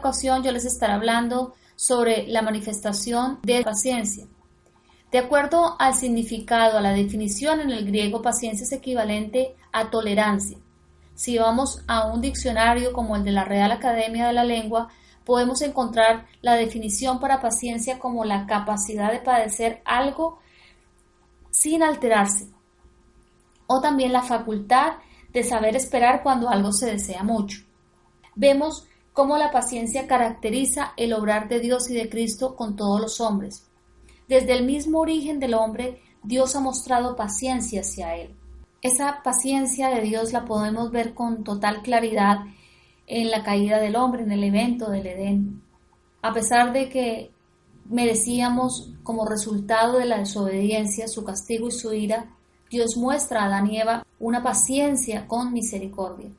ocasión yo les estaré hablando sobre la manifestación de paciencia. De acuerdo al significado, a la definición en el griego, paciencia es equivalente a tolerancia. Si vamos a un diccionario como el de la Real Academia de la Lengua, podemos encontrar la definición para paciencia como la capacidad de padecer algo sin alterarse, o también la facultad de saber esperar cuando algo se desea mucho. Vemos cómo la paciencia caracteriza el obrar de Dios y de Cristo con todos los hombres. Desde el mismo origen del hombre, Dios ha mostrado paciencia hacia él. Esa paciencia de Dios la podemos ver con total claridad en la caída del hombre, en el evento del Edén. A pesar de que merecíamos como resultado de la desobediencia su castigo y su ira, Dios muestra a Adán y Eva una paciencia con misericordia.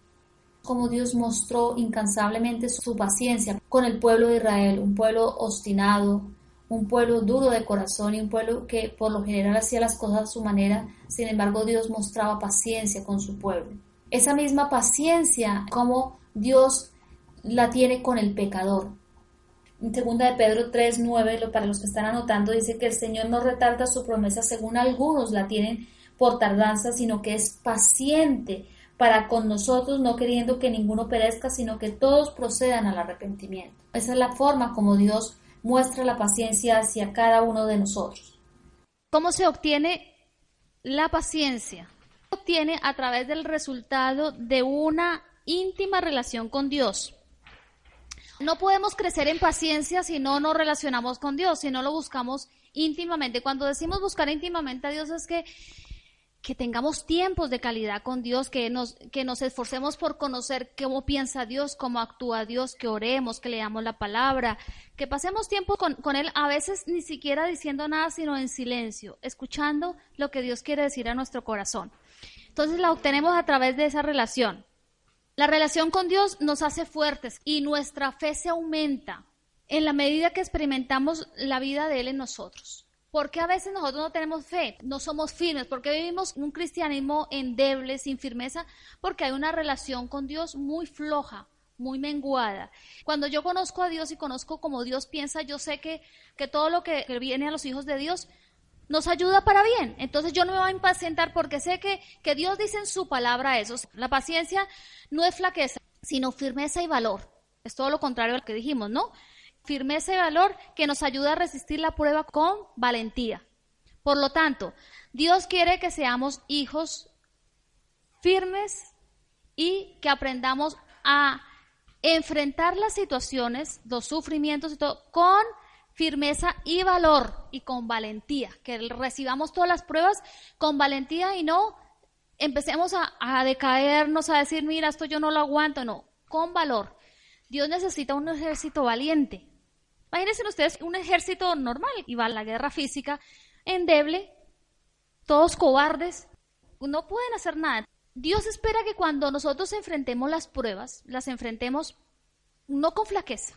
Como Dios mostró incansablemente su paciencia con el pueblo de Israel, un pueblo obstinado, un pueblo duro de corazón y un pueblo que por lo general hacía las cosas a su manera. Sin embargo, Dios mostraba paciencia con su pueblo. Esa misma paciencia como Dios la tiene con el pecador. En 2 de Pedro 3:9, para los que están anotando, dice que el Señor no retarda su promesa según algunos la tienen por tardanza, sino que es paciente para con nosotros, no queriendo que ninguno perezca, sino que todos procedan al arrepentimiento. Esa es la forma como Dios muestra la paciencia hacia cada uno de nosotros. ¿Cómo se obtiene la paciencia? Se obtiene a través del resultado de una íntima relación con Dios. No podemos crecer en paciencia si no nos relacionamos con Dios, si no lo buscamos íntimamente. Cuando decimos buscar íntimamente a Dios es que tengamos tiempos de calidad con Dios, que nos esforcemos por conocer cómo piensa Dios, cómo actúa Dios, que oremos, que leamos la palabra, que pasemos tiempo con Él, a veces ni siquiera diciendo nada, sino en silencio, escuchando lo que Dios quiere decir a nuestro corazón. Entonces la obtenemos a través de esa relación. La relación con Dios nos hace fuertes y nuestra fe se aumenta en la medida que experimentamos la vida de Él en nosotros. ¿Por qué a veces nosotros no tenemos fe? No somos firmes. ¿Por qué vivimos un cristianismo endeble, sin firmeza? Porque hay una relación con Dios muy floja, muy menguada. Cuando yo conozco a Dios y conozco cómo Dios piensa, yo sé que todo lo que viene a los hijos de Dios nos ayuda para bien. Entonces yo no me voy a impacientar porque sé que Dios dice en su palabra eso. La paciencia no es flaqueza, sino firmeza y valor. Es todo lo contrario a lo que dijimos, ¿no? Firmeza y valor que nos ayuda a resistir la prueba con valentía. Por lo tanto, Dios quiere que seamos hijos firmes y que aprendamos a enfrentar las situaciones, los sufrimientos y todo, con firmeza y valor y con valentía. Que recibamos todas las pruebas con valentía y no empecemos a decaernos, a decir, mira, esto yo no lo aguanto. No, con valor. Dios necesita un ejército valiente. Imagínense ustedes un ejército normal y va a la guerra física, endeble, todos cobardes, no pueden hacer nada. Dios espera que cuando nosotros enfrentemos las pruebas, las enfrentemos no con flaqueza.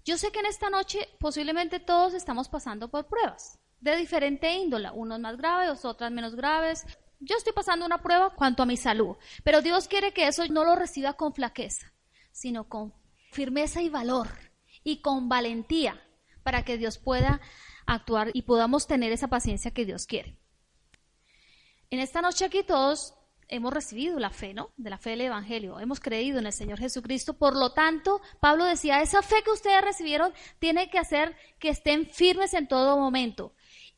Yo sé que en esta noche posiblemente todos estamos pasando por pruebas de diferente índole, unos más graves, otras menos graves. Yo estoy pasando una prueba cuanto a mi salud, pero Dios quiere que eso no lo reciba con flaqueza, sino con firmeza y valor. Y con valentía para que Dios pueda actuar y podamos tener esa paciencia que Dios quiere. En esta noche aquí todos hemos recibido la fe, ¿no? De la fe del Evangelio. Hemos creído en el Señor Jesucristo. Por lo tanto, Pablo decía, esa fe que ustedes recibieron tiene que hacer que estén firmes en todo momento.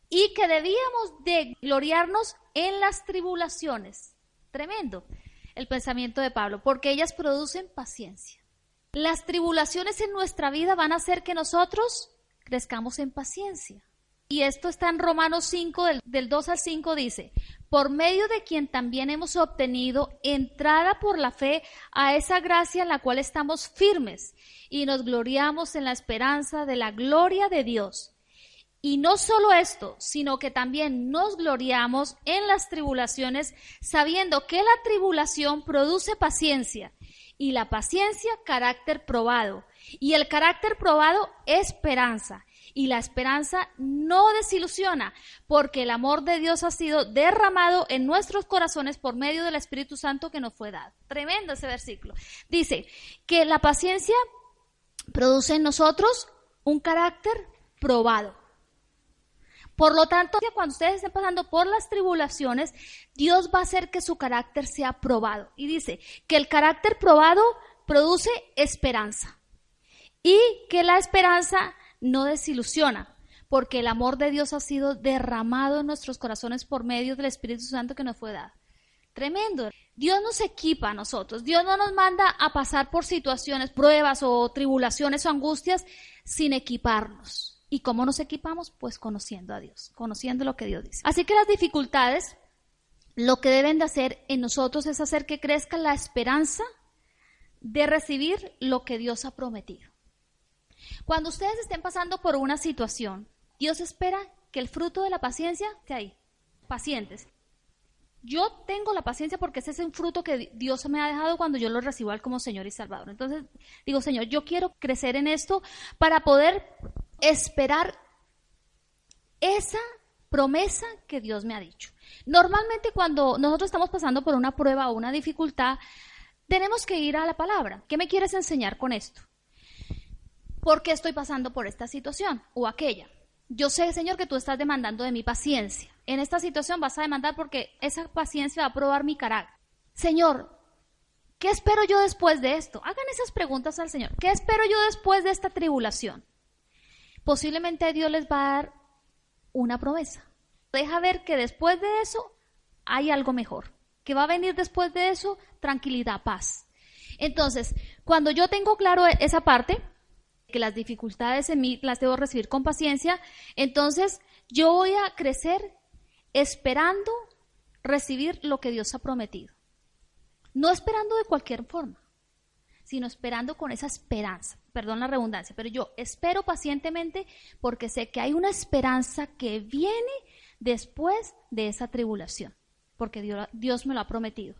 Y que debíamos de gloriarnos en las tribulaciones. Tremendo el pensamiento de Pablo, porque ellas producen paciencia. Las tribulaciones en nuestra vida van a hacer que nosotros crezcamos en paciencia. Y esto está en Romanos 5, del 2 al 5 dice, por medio de quien también hemos obtenido entrada por la fe a esa gracia en la cual estamos firmes y nos gloriamos en la esperanza de la gloria de Dios. Y no solo esto, sino que también nos gloriamos en las tribulaciones, sabiendo que la tribulación produce paciencia. Y la paciencia, carácter probado. Y el carácter probado, esperanza. Y la esperanza no desilusiona, porque el amor de Dios ha sido derramado en nuestros corazones por medio del Espíritu Santo que nos fue dado. Tremendo ese versículo. Dice que la paciencia produce en nosotros un carácter probado. Por lo tanto, cuando ustedes estén pasando por las tribulaciones, Dios va a hacer que su carácter sea probado. Y dice que el carácter probado produce esperanza. Y que la esperanza no desilusiona, porque el amor de Dios ha sido derramado en nuestros corazones por medio del Espíritu Santo que nos fue dado. Tremendo. Dios nos equipa a nosotros. Dios no nos manda a pasar por situaciones, pruebas o tribulaciones o angustias sin equiparnos. ¿Y cómo nos equipamos? Pues conociendo a Dios, conociendo lo que Dios dice. Así que las dificultades, lo que deben de hacer en nosotros es hacer que crezca la esperanza de recibir lo que Dios ha prometido. Cuando ustedes estén pasando por una situación, Dios espera que el fruto de la paciencia esté ahí. Pacientes. Yo tengo la paciencia porque ese es un fruto que Dios me ha dejado cuando yo lo recibo a Él como Señor y Salvador. Entonces digo, Señor, yo quiero crecer en esto para poder esperar esa promesa que Dios me ha dicho. Normalmente cuando nosotros estamos pasando por una prueba o una dificultad, tenemos que ir a la palabra. ¿Qué me quieres enseñar con esto? ¿Por qué estoy pasando por esta situación o aquella? Yo sé, Señor, que tú estás demandando de mi paciencia. En esta situación vas a demandar porque esa paciencia va a probar mi carácter. Señor, ¿qué espero yo después de esto? Hagan esas preguntas al Señor. ¿Qué espero yo después de esta tribulación? Posiblemente Dios les va a dar una promesa. Deja ver que después de eso hay algo mejor. Que va a venir después de eso tranquilidad, paz. Entonces, cuando yo tengo claro esa parte, que las dificultades en mí las debo recibir con paciencia, entonces yo voy a crecer esperando recibir lo que Dios ha prometido. No esperando de cualquier forma, sino esperando con esa esperanza. Perdón la redundancia, pero yo espero pacientemente porque sé que hay una esperanza que viene después de esa tribulación, porque Dios me lo ha prometido.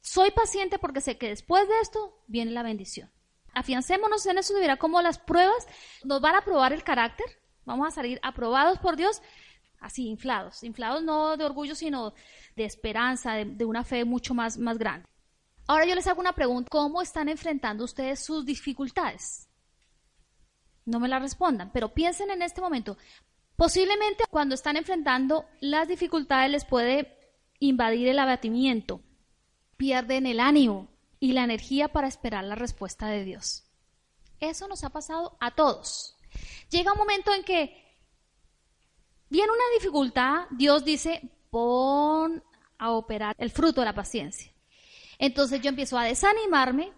Soy paciente porque sé que después de esto viene la bendición. Afiancémonos en eso, de ver cómo las pruebas nos van a probar el carácter. Vamos a salir aprobados por Dios, así inflados no de orgullo, sino de esperanza, de una fe mucho más grande. Ahora yo les hago una pregunta, ¿cómo están enfrentando ustedes sus dificultades? No me la respondan, pero piensen en este momento. Posiblemente cuando están enfrentando las dificultades les puede invadir el abatimiento, pierden el ánimo y la energía para esperar la respuesta de Dios. Eso nos ha pasado a todos. Llega un momento en que viene una dificultad, Dios dice, pon a operar el fruto de la paciencia. Entonces yo empiezo a desanimarme,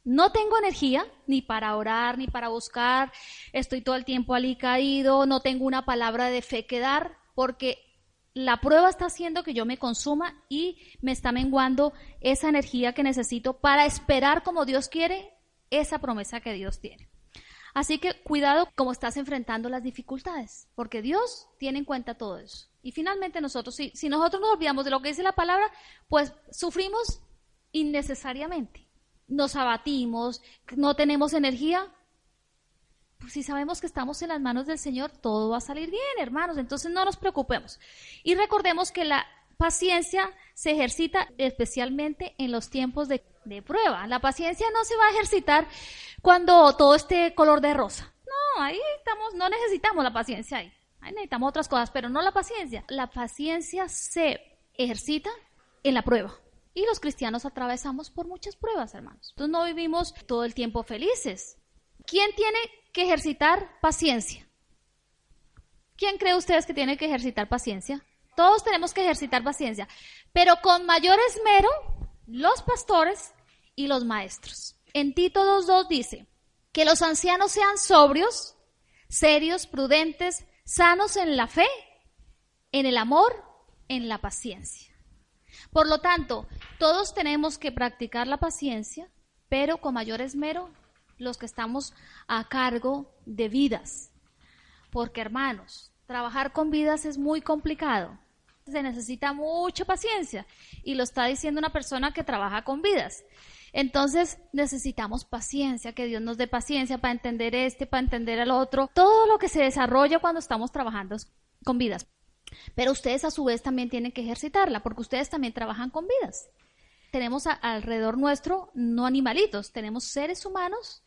no tengo energía ni para orar, ni para buscar, estoy todo el tiempo alicaído, no tengo una palabra de fe que dar, porque la prueba está haciendo que yo me consuma y me está menguando esa energía que necesito para esperar como Dios quiere esa promesa que Dios tiene. Así que cuidado cómo estás enfrentando las dificultades, porque Dios tiene en cuenta todo eso. Y finalmente nosotros, si nosotros nos olvidamos de lo que dice la palabra, pues sufrimos innecesariamente. Nos abatimos, no tenemos energía. Pues si sabemos que estamos en las manos del Señor, todo va a salir bien, hermanos. Entonces no nos preocupemos. Y recordemos que la paciencia se ejercita especialmente en los tiempos de prueba. La paciencia no se va a ejercitar cuando todo esté color de rosa. No, ahí estamos, no necesitamos la paciencia ahí. Ahí necesitamos otras cosas, pero no la paciencia. La paciencia se ejercita en la prueba. Y los cristianos atravesamos por muchas pruebas, hermanos. Entonces no vivimos todo el tiempo felices. ¿Quién tiene que ejercitar paciencia? ¿Quién cree ustedes que tiene que ejercitar paciencia? Todos tenemos que ejercitar paciencia, pero con mayor esmero los pastores y los maestros. En Tito 2:2 dice que los ancianos sean sobrios, serios, prudentes, sanos en la fe, en el amor, en la paciencia. Por lo tanto, todos tenemos que practicar la paciencia, pero con mayor esmero los que estamos a cargo de vidas. Porque, hermanos, trabajar con vidas es muy complicado. Se necesita mucha paciencia. Y lo está diciendo una persona que trabaja con vidas. Entonces, necesitamos paciencia, que Dios nos dé paciencia para entender para entender el otro. Todo lo que se desarrolla cuando estamos trabajando con vidas. Pero ustedes a su vez también tienen que ejercitarla, porque ustedes también trabajan con vidas. Tenemos alrededor nuestro no animalitos, tenemos seres humanos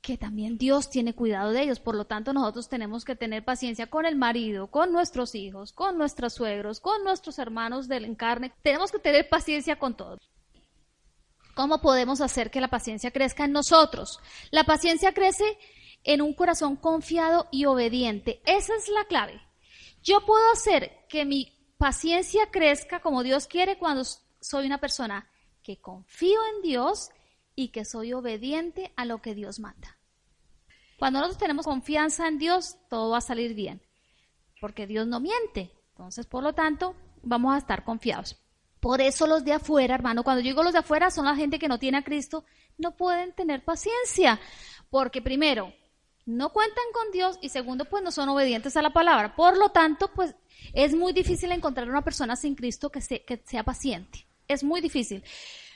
que también Dios tiene cuidado de ellos. Por lo tanto, nosotros tenemos que tener paciencia con el marido, con nuestros hijos, con nuestros suegros, con nuestros hermanos del encarne. Tenemos que tener paciencia con todos. ¿Cómo podemos hacer que la paciencia crezca en nosotros? La paciencia crece en un corazón confiado y obediente. Esa es la clave. Yo puedo hacer que mi paciencia crezca como Dios quiere cuando soy una persona que confío en Dios y que soy obediente a lo que Dios manda. Cuando nosotros tenemos confianza en Dios, todo va a salir bien, porque Dios no miente. Entonces, por lo tanto, vamos a estar confiados. Por eso los de afuera, hermano, cuando yo digo los de afuera, son la gente que no tiene a Cristo, no pueden tener paciencia, porque primero, no cuentan con Dios y segundo, pues no son obedientes a la palabra. Por lo tanto, pues es muy difícil encontrar una persona sin Cristo que sea paciente. Es muy difícil.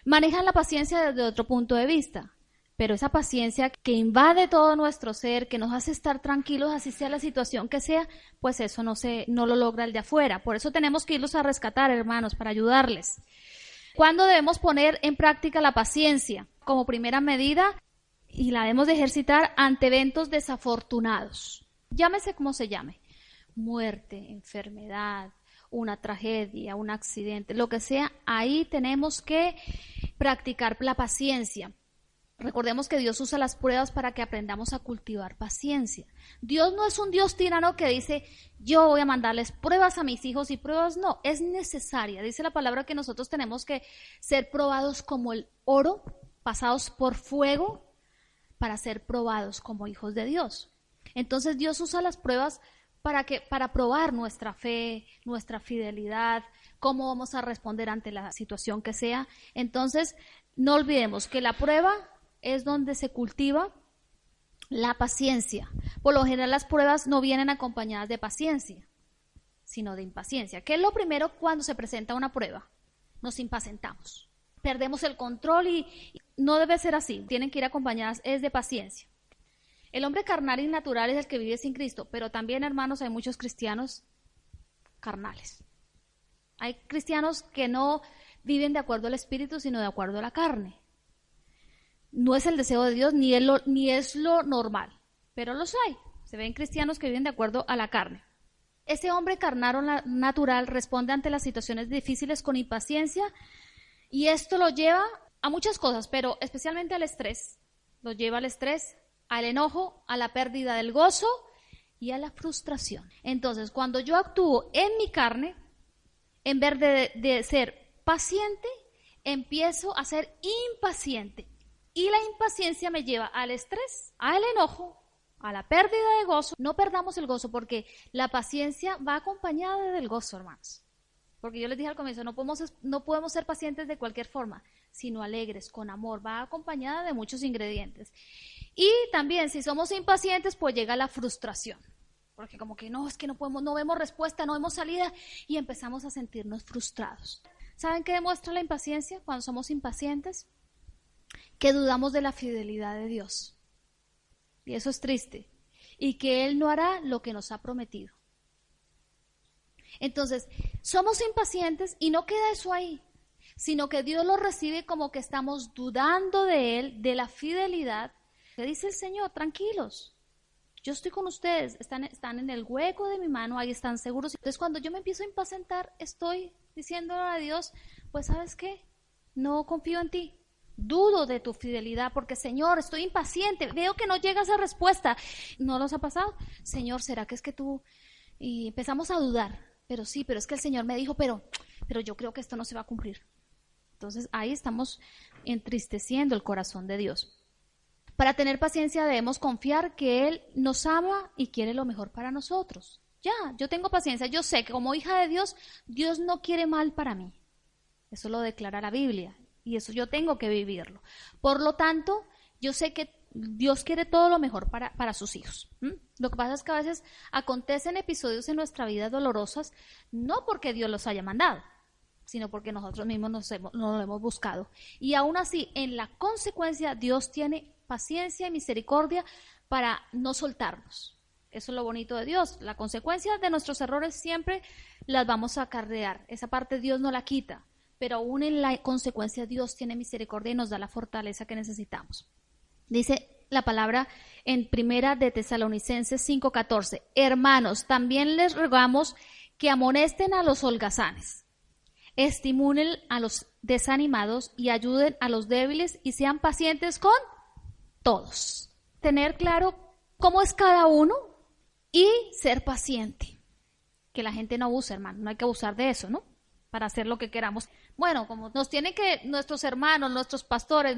Manejan la paciencia desde otro punto de vista, pero esa paciencia que invade todo nuestro ser, que nos hace estar tranquilos, así sea la situación que sea, pues eso no lo logra el de afuera. Por eso tenemos que irlos a rescatar, hermanos, para ayudarles. ¿Cuándo debemos poner en práctica la paciencia? Como primera medida, y la debemos de ejercitar ante eventos desafortunados. Llámese como se llame. Muerte, enfermedad, una tragedia, un accidente, lo que sea, ahí tenemos que practicar la paciencia. Recordemos que Dios usa las pruebas para que aprendamos a cultivar paciencia. Dios no es un Dios tirano que dice, yo voy a mandarles pruebas a mis hijos y pruebas no, es necesaria. Dice la palabra que nosotros tenemos que ser probados como el oro, pasados por fuego, para ser probados como hijos de Dios. Entonces Dios usa las pruebas para probar nuestra fe, nuestra fidelidad, cómo vamos a responder ante la situación que sea. Entonces, no olvidemos que la prueba es donde se cultiva la paciencia. Por lo general, las pruebas no vienen acompañadas de paciencia, sino de impaciencia. ¿Qué es lo primero cuando se presenta una prueba? Nos impacientamos, perdemos el control y no debe ser así. Tienen que ir acompañadas es de paciencia. El hombre carnal y natural es el que vive sin Cristo, pero también, hermanos, hay muchos cristianos carnales. Hay cristianos que no viven de acuerdo al Espíritu, sino de acuerdo a la carne. No es el deseo de Dios, ni es lo normal, pero los hay. Se ven cristianos que viven de acuerdo a la carne. Ese hombre carnal o natural responde ante las situaciones difíciles con impaciencia y esto lo lleva a muchas cosas, pero especialmente al estrés. Lo lleva al estrés, al enojo, a la pérdida del gozo y a la frustración. Entonces, cuando yo actúo en mi carne, en vez de ser paciente, empiezo a ser impaciente. Y la impaciencia me lleva al estrés, al enojo, a la pérdida de gozo. No perdamos el gozo porque la paciencia va acompañada del gozo, hermanos. Porque yo les dije al comienzo, no podemos ser pacientes de cualquier forma, sino alegres, con amor. Va acompañada de muchos ingredientes. Y también, si somos impacientes, pues llega la frustración. Porque como que no, es que no vemos respuesta, no vemos salida y empezamos a sentirnos frustrados. ¿Saben qué demuestra la impaciencia cuando somos impacientes? Que dudamos de la fidelidad de Dios. Y eso es triste. Y que Él no hará lo que nos ha prometido. Entonces, somos impacientes y no queda eso ahí, sino que Dios lo recibe como que estamos dudando de Él, de la fidelidad. ¿Qué dice el Señor? Tranquilos, yo estoy con ustedes, están en el hueco de mi mano, ahí están seguros. Entonces, cuando yo me empiezo a impacientar, estoy diciéndole a Dios, pues, ¿sabes qué? No confío en ti. Dudo de tu fidelidad porque, Señor, estoy impaciente, veo que no llega esa respuesta. ¿No los ha pasado? Señor, ¿será que es que tú? Y empezamos a dudar. Pero sí, pero es que el Señor me dijo, pero yo creo que esto no se va a cumplir. Entonces ahí estamos entristeciendo el corazón de Dios. Para tener paciencia debemos confiar que Él nos ama y quiere lo mejor para nosotros. Ya, yo tengo paciencia, yo sé que como hija de Dios, Dios no quiere mal para mí. Eso lo declara la Biblia y eso yo tengo que vivirlo. Por lo tanto, yo sé que Dios quiere todo lo mejor para sus hijos. Lo que pasa es que a veces acontecen episodios en nuestra vida dolorosas, no porque Dios los haya mandado, sino porque nosotros mismos no lo hemos buscado. Y aún así, en la consecuencia, Dios tiene paciencia y misericordia para no soltarnos. Eso es lo bonito de Dios. La consecuencia de nuestros errores siempre las vamos a acarrear. Esa parte Dios no la quita, pero aún en la consecuencia Dios tiene misericordia y nos da la fortaleza que necesitamos. Dice la palabra en Primera de Tesalonicenses 5:14. Hermanos, también les rogamos que amonesten a los holgazanes, estimulen a los desanimados y ayuden a los débiles y sean pacientes con todos. Tener claro cómo es cada uno y ser paciente. Que la gente no abuse, hermano, no hay que abusar de eso, ¿no? Para hacer lo que queramos. Bueno, como nos tienen que, nuestros hermanos, nuestros pastores,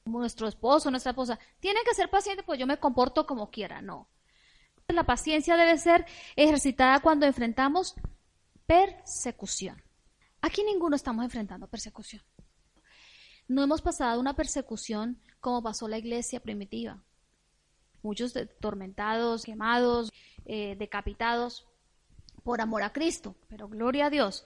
nuestro esposo, nuestra esposa, tienen que ser pacientes, pues yo me comporto como quiera, no. La paciencia debe ser ejercitada cuando enfrentamos persecución. Aquí ninguno estamos enfrentando persecución. No hemos pasado una persecución como pasó la iglesia primitiva. Muchos tormentados, quemados, decapitados por amor a Cristo, pero gloria a Dios.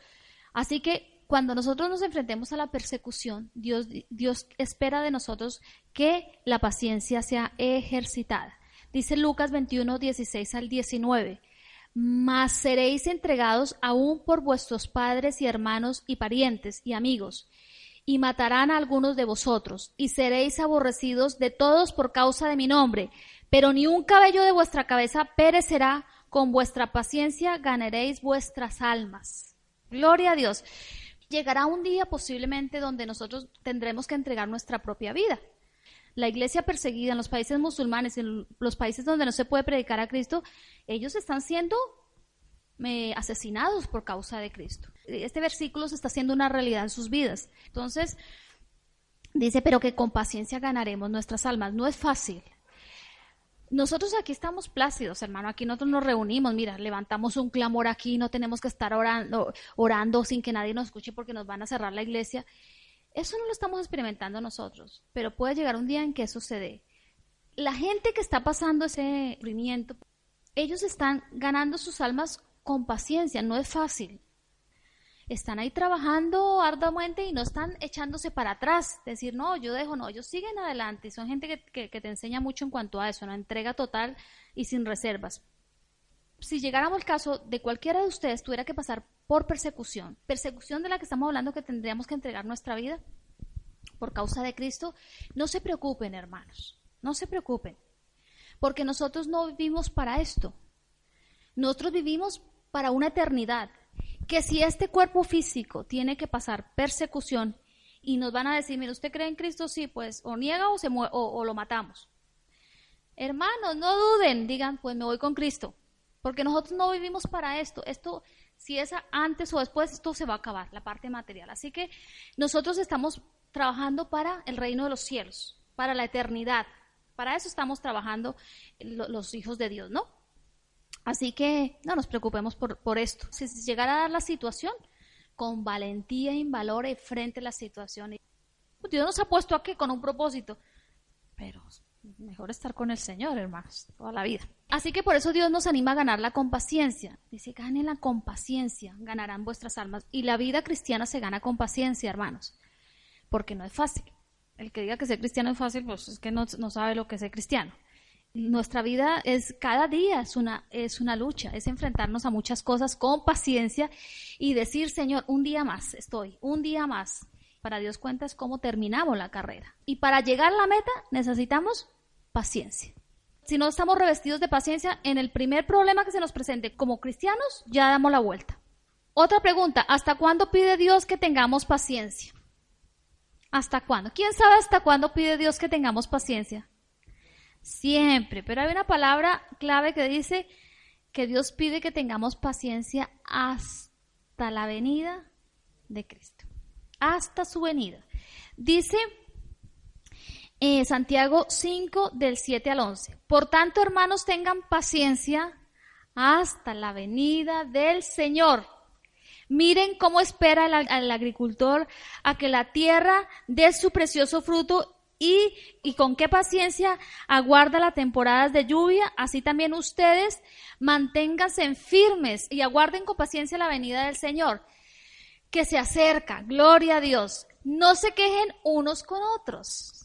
Así que cuando nosotros nos enfrentemos a la persecución, Dios espera de nosotros que la paciencia sea ejercitada. Dice Lucas 21, 16 al 19. Mas seréis entregados aún por vuestros padres y hermanos y parientes y amigos, y matarán a algunos de vosotros, y seréis aborrecidos de todos por causa de mi nombre, pero ni un cabello de vuestra cabeza perecerá, con vuestra paciencia ganaréis vuestras almas. Gloria a Dios. Llegará un día posiblemente donde nosotros tendremos que entregar nuestra propia vida. La iglesia perseguida en los países musulmanes, en los países donde no se puede predicar a Cristo, ellos están siendo asesinados por causa de Cristo. Este versículo se está haciendo una realidad en sus vidas. Entonces, dice, pero que con paciencia ganaremos nuestras almas. No es fácil. Nosotros aquí estamos plácidos, hermano, aquí nosotros nos reunimos, mira, levantamos un clamor aquí, no tenemos que estar orando sin que nadie nos escuche porque nos van a cerrar la iglesia. Eso no lo estamos experimentando nosotros, pero puede llegar un día en que eso se dé. La gente que está pasando ese sufrimiento, ellos están ganando sus almas con paciencia, no es fácil. Están ahí trabajando arduamente y no están echándose para atrás, decir, no, yo dejo, no, ellos siguen adelante. Son gente que te enseña mucho en cuanto a eso, una entrega total y sin reservas. Si llegáramos al caso de cualquiera de ustedes tuviera que pasar por persecución de la que estamos hablando, que tendríamos que entregar nuestra vida por causa de Cristo, no se preocupen, hermanos, no se preocupen, porque nosotros no vivimos para esto. Nosotros vivimos para una eternidad. Que si este cuerpo físico tiene que pasar persecución y nos van a decir, mire, ¿usted cree en Cristo? Sí, pues o niega o lo matamos. Hermanos, no duden, digan, pues me voy con Cristo, porque nosotros no vivimos para esto. Esto, si es antes o después, esto se va a acabar, la parte material. Así que nosotros estamos trabajando para el reino de los cielos, para la eternidad. Para eso estamos trabajando los hijos de Dios, ¿no? Así que no nos preocupemos por esto. Si llegara a dar la situación, con valentía y valor frente a la situación. Dios nos ha puesto aquí con un propósito, pero mejor estar con el Señor, hermanos, toda la vida. Así que por eso Dios nos anima a ganarla con paciencia. Dice, gánenla con paciencia, ganarán vuestras almas. Y la vida cristiana se gana con paciencia, hermanos, porque no es fácil. El que diga que ser cristiano es fácil, pues es que no sabe lo que es ser cristiano. Nuestra vida cada día es una lucha, es enfrentarnos a muchas cosas con paciencia y decir, Señor, un día más un día más. Para Dios cuenta es cómo terminamos la carrera. Y para llegar a la meta necesitamos paciencia. Si no estamos revestidos de paciencia, en el primer problema que se nos presente como cristianos, ya damos la vuelta. Otra pregunta, ¿hasta cuándo pide Dios que tengamos paciencia? ¿Hasta cuándo? ¿Quién sabe hasta cuándo pide Dios que tengamos paciencia? Siempre, pero hay una palabra clave que dice que Dios pide que tengamos paciencia hasta la venida de Cristo, hasta su venida. Dice Santiago 5 del 7 al 11, por tanto, hermanos, tengan paciencia hasta la venida del Señor. Miren cómo espera el agricultor a que la tierra dé su precioso fruto y con qué paciencia aguarda las temporadas de lluvia, así también ustedes manténganse firmes y aguarden con paciencia la venida del Señor, que se acerca, gloria a Dios. No se quejen unos con otros,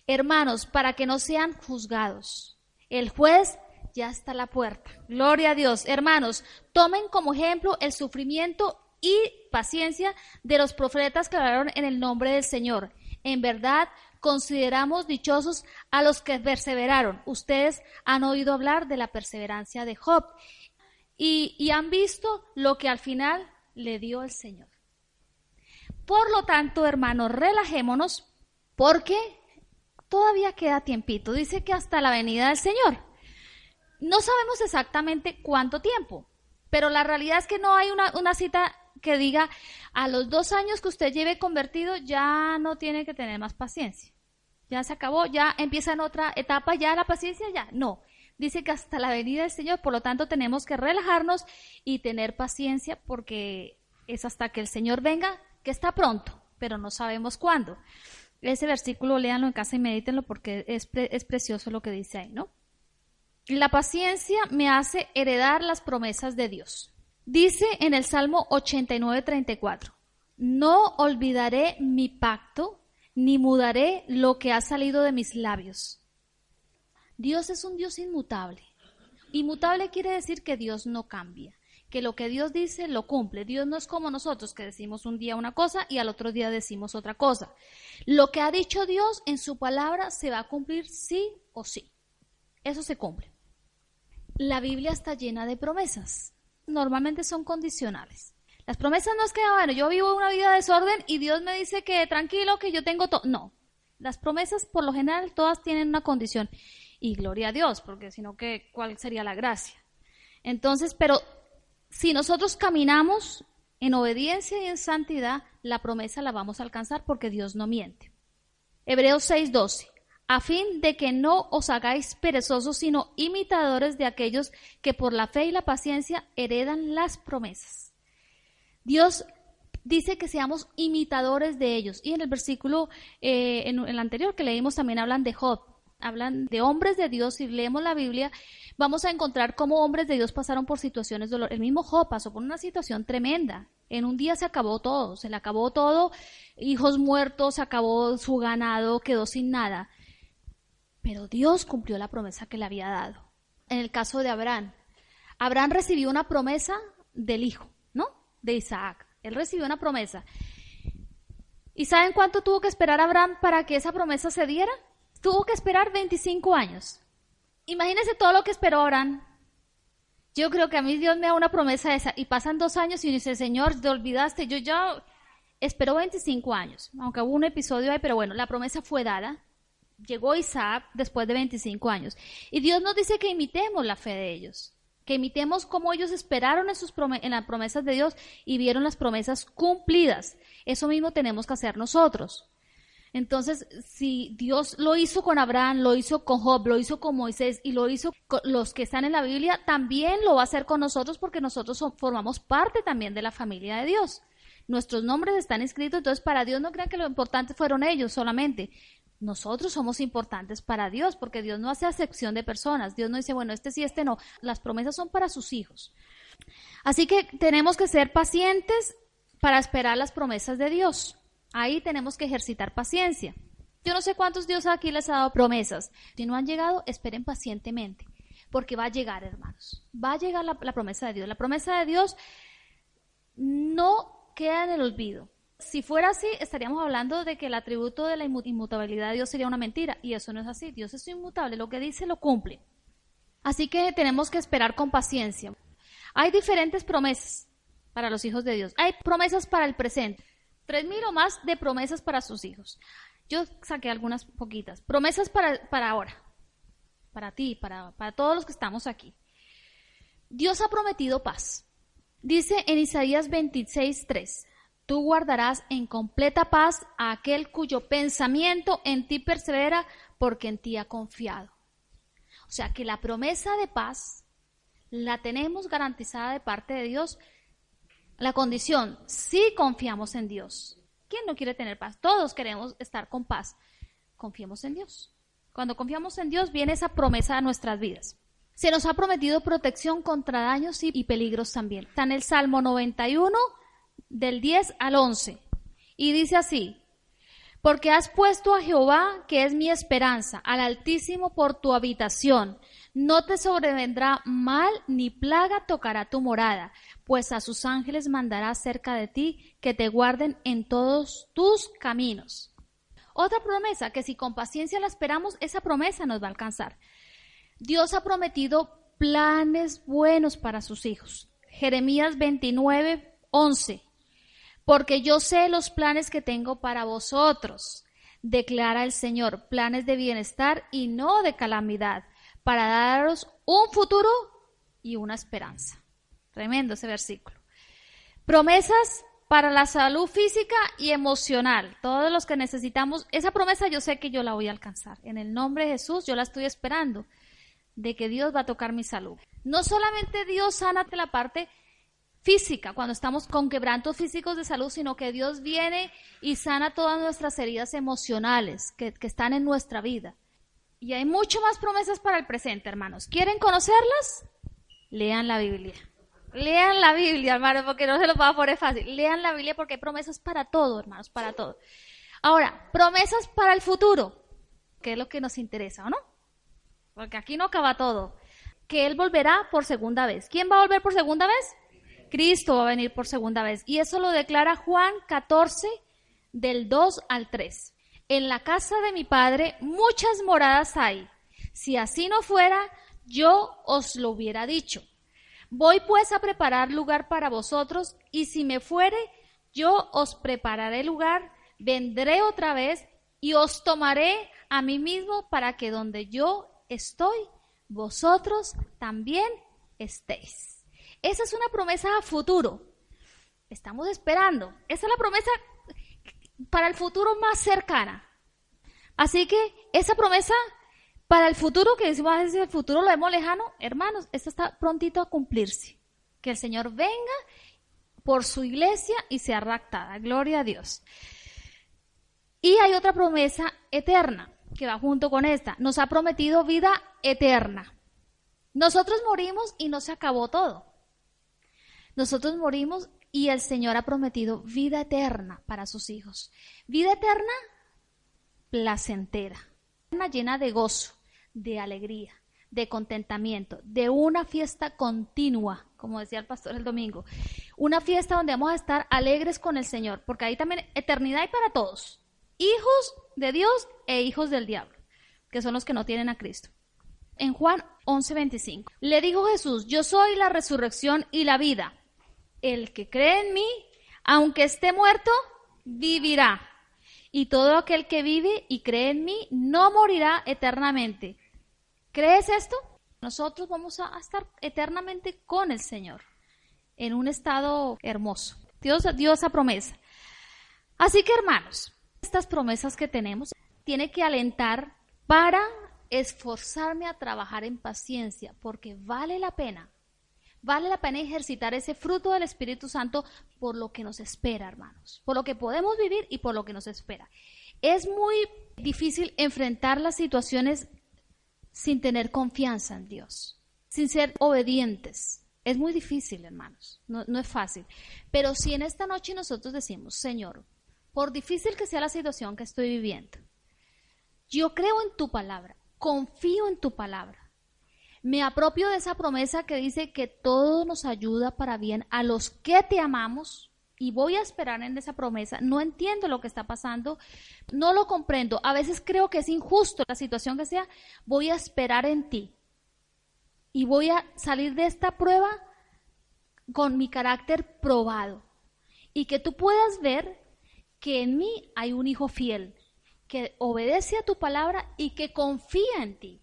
hermanos, para que no sean juzgados. El juez ya está a la puerta, gloria a Dios. Hermanos, tomen como ejemplo el sufrimiento y paciencia de los profetas que hablaron en el nombre del Señor. En verdad, consideramos dichosos a los que perseveraron. Ustedes han oído hablar de la perseverancia de Job y han visto lo que al final le dio el Señor. Por lo tanto, hermanos, relajémonos porque todavía queda tiempito. Dice que hasta la venida del Señor. No sabemos exactamente cuánto tiempo, pero la realidad es que no hay una cita que diga a los 2 años que usted lleve convertido ya no tiene que tener más paciencia. Ya se acabó, ya empieza en otra etapa, ya la paciencia ya. No, dice que hasta la venida del Señor, por lo tanto tenemos que relajarnos y tener paciencia porque es hasta que el Señor venga, que está pronto, pero no sabemos cuándo. Ese versículo léanlo en casa y medítenlo porque es precioso lo que dice ahí, ¿no? La paciencia me hace heredar las promesas de Dios. Dice en el Salmo 89:34, no olvidaré mi pacto, ni mudaré lo que ha salido de mis labios. Dios es un Dios inmutable. Inmutable quiere decir que Dios no cambia, que lo que Dios dice lo cumple. Dios no es como nosotros que decimos un día una cosa y al otro día decimos otra cosa. Lo que ha dicho Dios en su palabra se va a cumplir sí o sí. Eso se cumple. La Biblia está llena de promesas. Normalmente son condicionales. Las promesas no es que, bueno, yo vivo una vida de desorden y Dios me dice que tranquilo, que yo tengo todo. No. Las promesas, por lo general, todas tienen una condición. Y gloria a Dios, porque si no, ¿cuál sería la gracia? Entonces, pero si nosotros caminamos en obediencia y en santidad, la promesa la vamos a alcanzar porque Dios no miente. Hebreos 6:12. A fin de que no os hagáis perezosos, sino imitadores de aquellos que por la fe y la paciencia heredan las promesas. Dios dice que seamos imitadores de ellos. Y en el versículo, en el anterior que leímos, también hablan de Job. Hablan de hombres de Dios. Si leemos la Biblia, vamos a encontrar cómo hombres de Dios pasaron por situaciones de dolor. El mismo Job pasó por una situación tremenda. En un día se acabó todo, se le acabó todo. Hijos muertos, se acabó su ganado, quedó sin nada. Pero Dios cumplió la promesa que le había dado. En el caso de Abraham, Abraham recibió una promesa del hijo, ¿no? De Isaac. Él recibió una promesa. ¿Y saben cuánto tuvo que esperar Abraham para que esa promesa se diera? Tuvo que esperar 25 años. Imagínense todo lo que esperó Abraham. Yo creo que a mí Dios me da una promesa esa y pasan 2 años y dice, Señor, te olvidaste. Yo ya esperó 25 años, aunque hubo un episodio ahí, pero bueno, la promesa fue dada. Llegó Isaac después de 25 años. Y Dios nos dice que imitemos la fe de ellos, que imitemos cómo ellos esperaron en las promesas de Dios y vieron las promesas cumplidas. Eso mismo tenemos que hacer nosotros. Entonces, si Dios lo hizo con Abraham, lo hizo con Job, lo hizo con Moisés y lo hizo con los que están en la Biblia, también lo va a hacer con nosotros porque nosotros formamos parte también de la familia de Dios. Nuestros nombres están escritos, entonces para Dios no crean que lo importante fueron ellos solamente. Nosotros somos importantes para Dios porque Dios no hace acepción de personas. Dios no dice, bueno, este sí, este no. Las promesas son para sus hijos. Así que tenemos que ser pacientes para esperar las promesas de Dios. Ahí tenemos que ejercitar paciencia. Yo no sé cuántos Dios aquí les ha dado promesas. Si no han llegado, esperen pacientemente, porque va a llegar, hermanos. Va a llegar la promesa de Dios. La promesa de Dios no queda en el olvido. Si fuera así, estaríamos hablando de que el atributo de la inmutabilidad de Dios sería una mentira, y eso no es así. Dios es inmutable, lo que dice lo cumple. Así que tenemos que esperar con paciencia. Hay diferentes promesas para los hijos de Dios. Hay promesas para el presente. 3,000 o más de promesas para sus hijos. Yo saqué algunas poquitas. Promesas para ahora. Para ti, para todos los que estamos aquí. Dios ha prometido paz. Dice en Isaías 26:3. Tú guardarás en completa paz a aquel cuyo pensamiento en ti persevera porque en ti ha confiado. O sea que la promesa de paz la tenemos garantizada de parte de Dios. La condición, si confiamos en Dios. ¿Quién no quiere tener paz? Todos queremos estar con paz. Confiemos en Dios. Cuando confiamos en Dios viene esa promesa a nuestras vidas. Se nos ha prometido protección contra daños y peligros también. Está en el Salmo 91, del 10 al 11. Y dice así: porque has puesto a Jehová, que es mi esperanza, al Altísimo por tu habitación. No te sobrevendrá mal ni plaga tocará tu morada, pues a sus ángeles mandará cerca de ti que te guarden en todos tus caminos. Otra promesa, que si con paciencia la esperamos, esa promesa nos va a alcanzar. Dios ha prometido planes buenos para sus hijos. Jeremías 29:11. Porque yo sé los planes que tengo para vosotros, declara el Señor, planes de bienestar y no de calamidad, para daros un futuro y una esperanza. Tremendo ese versículo. Promesas para la salud física y emocional. Todos los que necesitamos, esa promesa yo sé que yo la voy a alcanzar. En el nombre de Jesús, yo la estoy esperando, de que Dios va a tocar mi salud. No solamente Dios sana de la parte física, cuando estamos con quebrantos físicos de salud, sino que Dios viene y sana todas nuestras heridas emocionales que están en nuestra vida. Y hay mucho más promesas para el presente, hermanos. ¿Quieren conocerlas? Lean la Biblia. Lean la Biblia, hermanos, porque no se los va a poner fácil. Lean la Biblia porque hay promesas para todo, hermanos, para todo. Ahora, promesas para el futuro, que es lo que nos interesa, ¿o no? Porque aquí no acaba todo. Que Él volverá por segunda vez. ¿Quién va a volver por segunda vez? Cristo va a venir por segunda vez. Y eso lo declara Juan 14, del 2 al 3. En la casa de mi Padre muchas moradas hay. Si así no fuera, yo os lo hubiera dicho. Voy pues a preparar lugar para vosotros, y si me fuere, yo os prepararé lugar, vendré otra vez, y os tomaré a mí mismo, para que donde yo estoy, vosotros también estéis. Esa es una promesa a futuro. Estamos esperando. Esa es la promesa para el futuro más cercana. Así que esa promesa para el futuro, que decimos a veces el futuro lo vemos lejano, hermanos, esto está prontito a cumplirse. Que el Señor venga por su iglesia y sea raptada. Gloria a Dios. Y hay otra promesa eterna que va junto con esta. Nos ha prometido vida eterna. Nosotros morimos y no se acabó todo. Nosotros morimos y el Señor ha prometido vida eterna para sus hijos. Vida eterna placentera, llena de gozo, de alegría, de contentamiento, de una fiesta continua, como decía el pastor el domingo. Una fiesta donde vamos a estar alegres con el Señor, porque ahí también eternidad hay para todos. Hijos de Dios e hijos del diablo, que son los que no tienen a Cristo. En Juan 11:25, le dijo Jesús, yo soy la resurrección y la vida. El que cree en mí, aunque esté muerto, vivirá. Y todo aquel que vive y cree en mí, no morirá eternamente. ¿Crees esto? Nosotros vamos a estar eternamente con el Señor, en un estado hermoso. Dios dio esa promesa. Así que, hermanos, estas promesas que tenemos, tiene que alentar para esforzarme a trabajar en paciencia, porque vale la pena ejercitar ese fruto del Espíritu Santo por lo que nos espera, hermanos, por lo que podemos vivir y por lo que nos espera. Es muy difícil enfrentar las situaciones sin tener confianza en Dios, sin ser obedientes. Es muy difícil, hermanos, no es fácil. Pero si en esta noche nosotros decimos, Señor, por difícil que sea la situación que estoy viviendo, yo creo en tu palabra, confío en tu palabra. Me apropio de esa promesa que dice que todo nos ayuda para bien a los que te amamos, y voy a esperar en esa promesa. No entiendo lo que está pasando, no lo comprendo, a veces creo que es injusto la situación que sea, voy a esperar en ti y voy a salir de esta prueba con mi carácter probado, y que tú puedas ver que en mí hay un hijo fiel, que obedece a tu palabra y que confía en ti.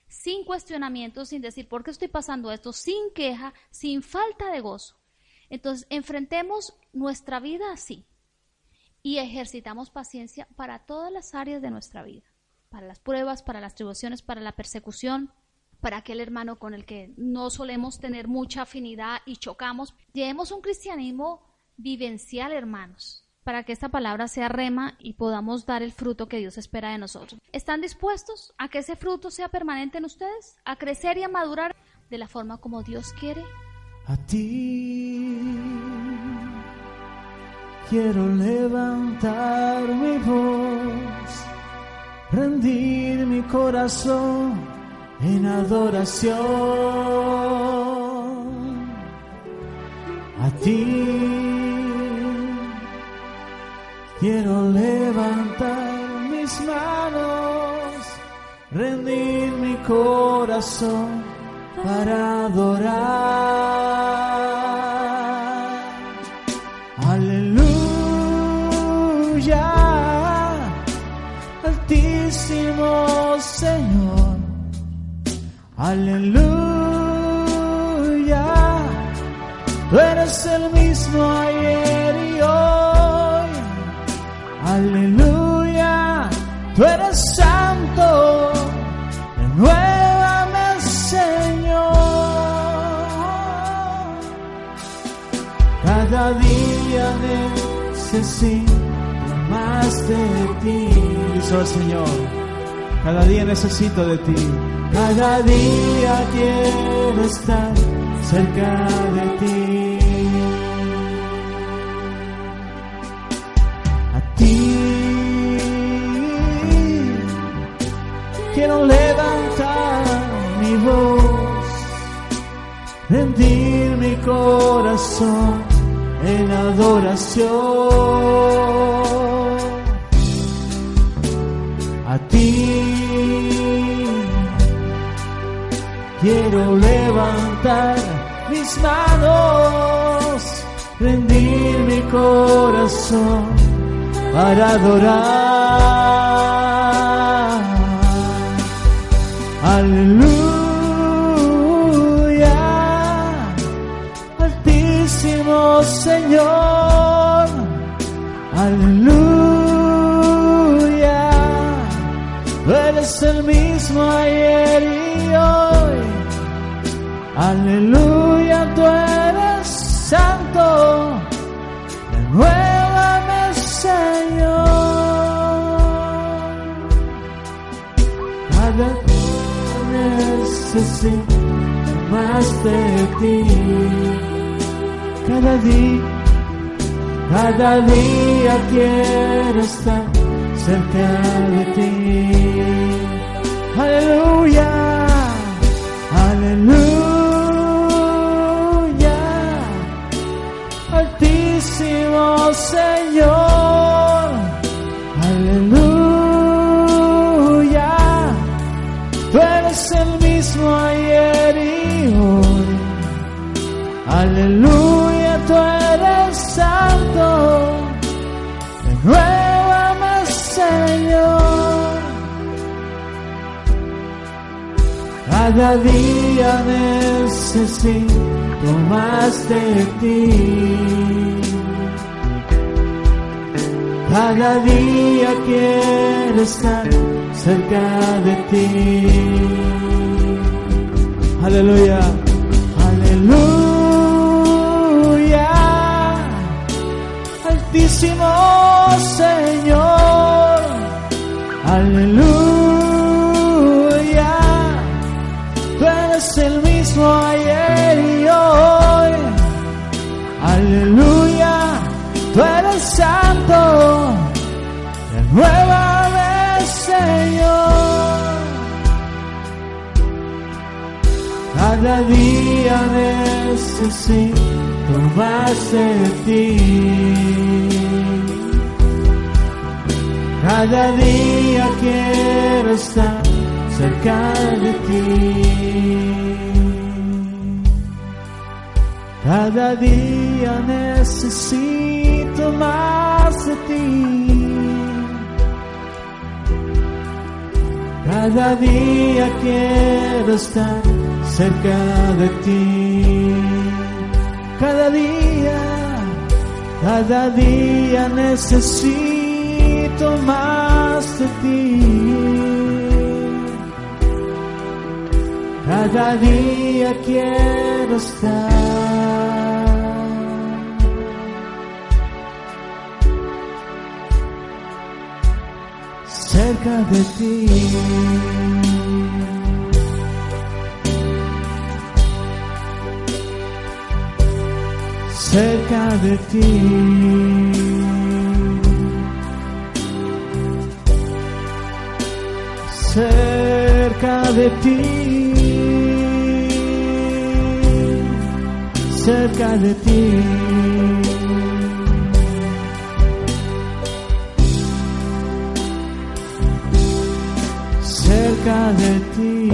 Sin cuestionamiento, sin decir por qué estoy pasando esto, sin queja, sin falta de gozo. Entonces, enfrentemos nuestra vida así y ejercitamos paciencia para todas las áreas de nuestra vida, para las pruebas, para las tribulaciones, para la persecución, para aquel hermano con el que no solemos tener mucha afinidad y chocamos. Llevemos un cristianismo vivencial, hermanos, para que esta palabra sea rema y podamos dar el fruto que Dios espera de nosotros. ¿Están dispuestos a que ese fruto sea permanente en ustedes? ¿A crecer y a madurar de la forma como Dios quiere? A ti quiero levantar mi voz, rendir mi corazón en adoración. A ti quiero levantar mis manos, rendir mi corazón para adorar. Aleluya, Altísimo Señor. Aleluya, tú eres el mismo ayer y hoy. Aleluya, tú eres santo, renuévame, Señor. Cada día necesito más de ti. Dice el Señor, cada día necesito de ti. Cada día quiero estar cerca de ti. A ti quiero levantar mi voz, rendir mi corazón en adoración. A ti quiero levantar mis manos, rendir mi corazón para adorar. Aleluya, Altísimo Señor. Aleluya, tú eres el mismo ayer y hoy. Aleluya, tú eres santo, renuévame, Señor. Cada día necesito más de ti. Cada día quiero estar cerca de ti. Aleluya, aleluya, Altísimo Señor. Aleluya, tú eres el mismo ayer y hoy. Aleluya, tú eres santo, renuévame, Señor. Cada día necesito más de ti. Cada día quiero estar cerca de ti. Aleluya, aleluya, Altísimo Señor. Aleluya, tú eres el mismo ayer y hoy. Aleluya, tú eres santo, renuévame, Señor. Cada día necesito más de ti. Cada día quiero estar cerca de ti. Cada día necesito más de ti. Cada día quiero estar cerca de ti. Cada día necesito más de ti. Cada día quiero estar cerca de ti. Cerca de ti. Cerca de ti. Cerca de ti. cerca de ti,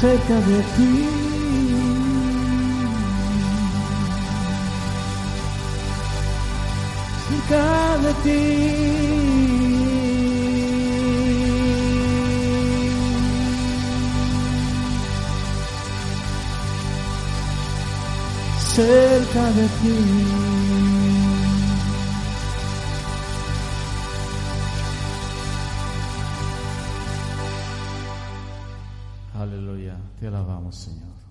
cerca de ti, cerca de ti. Cerca de ti. Aleluya, te alabamos, Señor.